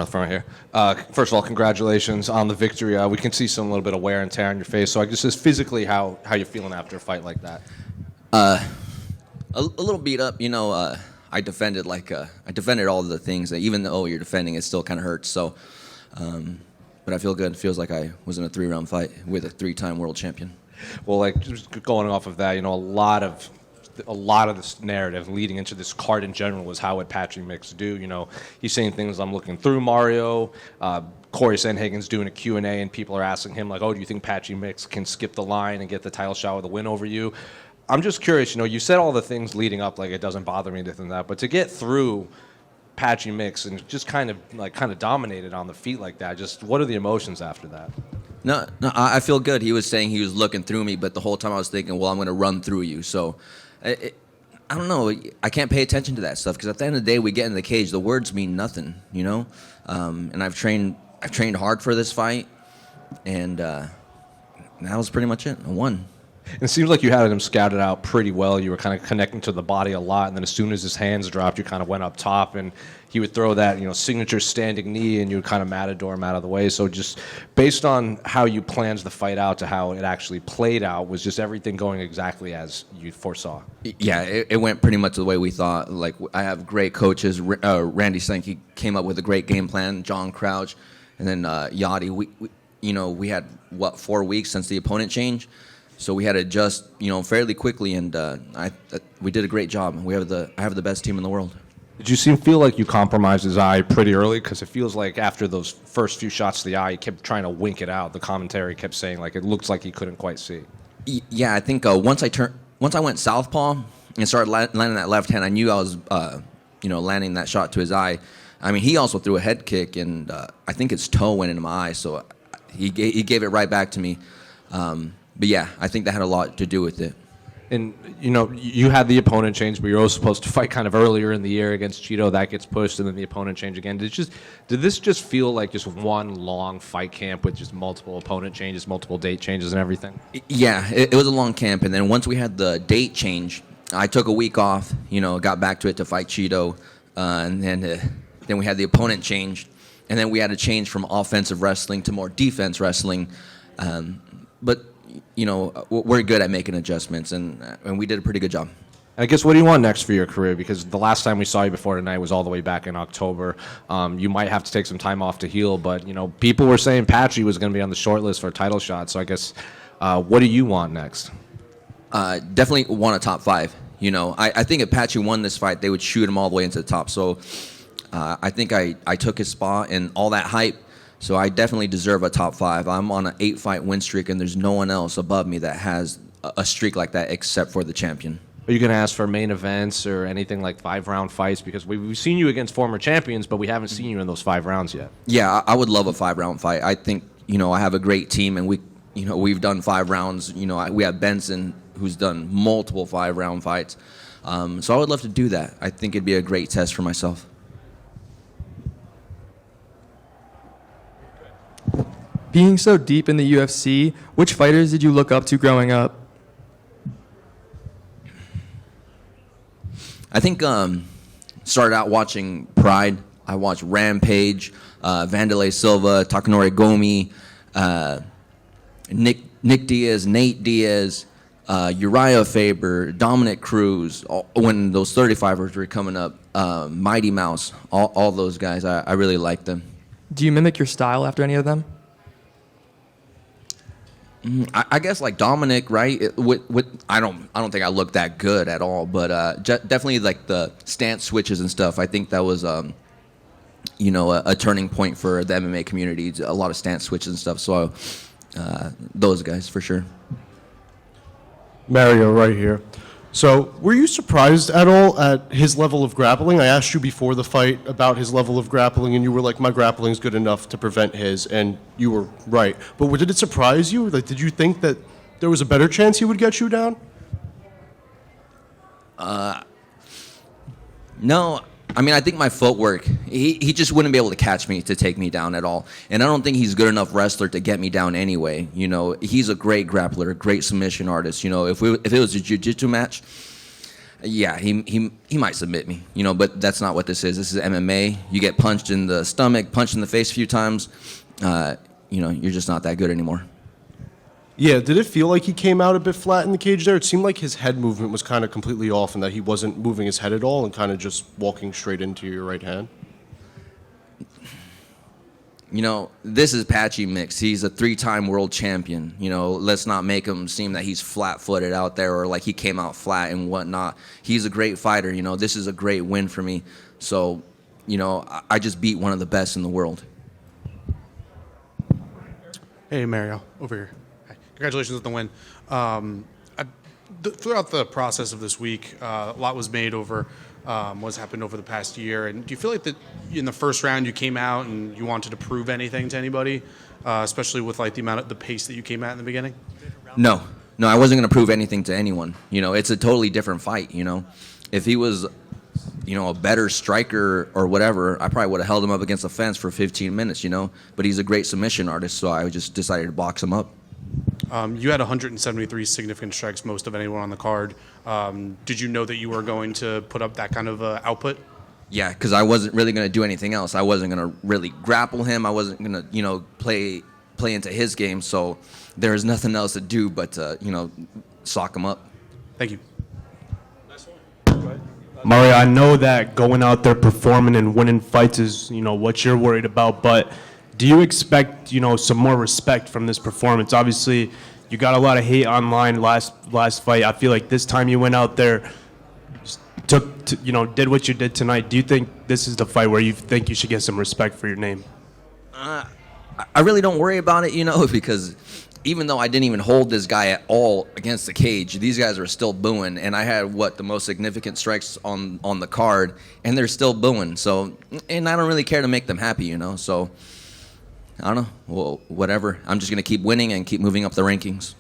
Front here. First of all, congratulations on the victory. We can see some little bit of wear and tear on your face. So I guess just physically, how you feeling after a fight like that? A little beat up. I defended all of the things. That even though you're defending, it still kind of hurts. So, but I feel good. It feels like I was in a 3-round fight with a 3-time world champion. Well, like just going off of that, a lot of this narrative leading into this card in general was how would Patchy Mix do. He's saying things, I'm looking through Mario. Corey Sandhagen's doing a Q&A, and people are asking him, like, oh, do you think Patchy Mix can skip the line and get the title shot with a win over you? I'm just curious, you said all the things leading up, like it doesn't bother me, this and that, but to get through Patchy Mix and just kind of dominated on the feet like that, just what are the emotions after that? No, I feel good. He was saying he was looking through me, but the whole time I was thinking, well, I'm going to run through you. So, I don't know. I can't pay attention to that stuff because at the end of the day, we get in the cage. The words mean nothing, And I've trained hard for this fight, and that was pretty much it. I won. It seems like you had him scouted out pretty well. You were kind of connecting to the body a lot, and then as soon as his hands dropped, you kind of went up top, and he would throw that, signature standing knee, and you would kind of matador him out of the way. So just based on how you planned the fight out to how it actually played out, was just everything going exactly as you foresaw? Yeah, it went pretty much the way we thought. Like, I have great coaches. Randy Sankey came up with a great game plan. John Crouch, and then Yachty. We had 4 weeks since the opponent change. So we had to adjust, fairly quickly, and we did a great job. I have the best team in the world. Did you feel like you compromised his eye pretty early? Because it feels like after those first few shots to the eye, he kept trying to wink it out. The commentary kept saying like it looks like he couldn't quite see. Yeah, I think once I went southpaw and started landing that left hand, I knew I was landing that shot to his eye. I mean, he also threw a head kick, and I think his toe went into my eye, so he gave it right back to me. But yeah, I think that had a lot to do with it. And, you had the opponent change, but you're also supposed to fight kind of earlier in the year against Cheeto. That gets pushed, and then the opponent change again. Did this just feel like just one long fight camp with just multiple opponent changes, multiple date changes and everything? Yeah, it was a long camp. And then once we had the date change, I took a week off, got back to it to fight Cheeto. And then we had the opponent change. And then we had to change from offensive wrestling to more defense wrestling. But we're good at making adjustments, and we did a pretty good job. I guess, what do you want next for your career? Because the last time we saw you before tonight was all the way back in October. You might have to take some time off to heal, but, people were saying Patchy was going to be on the short list for a title shot. So I guess, what do you want next? Definitely want a top 5. I think if Patchy won this fight, they would shoot him all the way into the top. So I think I took his spot and all that hype. So I definitely deserve a top 5. I'm on an 8-fight win streak, and there's no one else above me that has a streak like that except for the champion. Are you going to ask for main events or anything like 5-round fights? Because we've seen you against former champions, but we haven't seen you in those 5 rounds yet. Yeah, I would love a 5-round fight. I think, I have a great team, and we've done 5 rounds. We have Benson, who's done multiple 5-round fights. So I would love to do that. I think it'd be a great test for myself. Being so deep in the UFC, which fighters did you look up to growing up? I think started out watching Pride. I watched Rampage, Vanderlei Silva, Takanori Gomi, Nick Diaz, Nate Diaz, Uriah Faber, Dominic Cruz. When those 35ers were coming up, Mighty Mouse, all those guys, I really liked them. Do you mimic your style after any of them? I guess like Dominic, right? I don't think I look that good at all, but definitely like the stance switches and stuff. I think that was a turning point for the MMA community. A lot of stance switches and stuff. So those guys for sure. Mario, right here. So, were you surprised at all at his level of grappling? I asked you before the fight about his level of grappling, and you were like, my grappling's good enough to prevent his, and you were right. But did it surprise you? Like, did you think that there was a better chance he would get you down? No. I mean, I think my footwork, he just wouldn't be able to catch me to take me down at all. And I don't think he's good enough wrestler to get me down anyway. He's a great grappler, a great submission artist. If it was a jiu-jitsu match, Yeah, he might submit me, but that's not what this is. This is MMA. You get punched in the stomach, punched in the face a few times, you're just not that good anymore. Yeah, did it feel like he came out a bit flat in the cage there? It seemed like his head movement was kind of completely off and that he wasn't moving his head at all and kind of just walking straight into your right hand. This is Patchy Mix. He's a 3-time world champion. Let's not make him seem that he's flat-footed out there or like he came out flat and whatnot. He's a great fighter. This is a great win for me. So, I just beat one of the best in the world. Hey, Mario, over here. Hi. Congratulations on the win. Throughout the process of this week, a lot was made over what's happened over the past year. And do you feel like that in the first round you came out and you wanted to prove anything to anybody, especially with like the pace that you came at in the beginning? No, I wasn't going to prove anything to anyone. It's a totally different fight. If he was, a better striker or whatever, I probably would have held him up against the fence for 15 minutes. But he's a great submission artist, so I just decided to box him up. You had 173 significant strikes, most of anyone on the card. Did you know that you were going to put up that kind of output? Yeah, because I wasn't really going to do anything else. I wasn't going to really grapple him. I wasn't going to, play into his game. So there was nothing else to do but, sock him up. Thank you. Mario, I know that going out there performing and winning fights is, what you're worried about, but do you expect, some more respect from this performance? Obviously, you got a lot of hate online last fight. I feel like this time you went out there, did what you did tonight. Do you think this is the fight where you think you should get some respect for your name? I really don't worry about it, because even though I didn't even hold this guy at all against the cage, these guys are still booing, and I had the most significant strikes on the card, and they're still booing. So, and I don't really care to make them happy, So, I don't know. Well, whatever. I'm just gonna keep winning and keep moving up the rankings.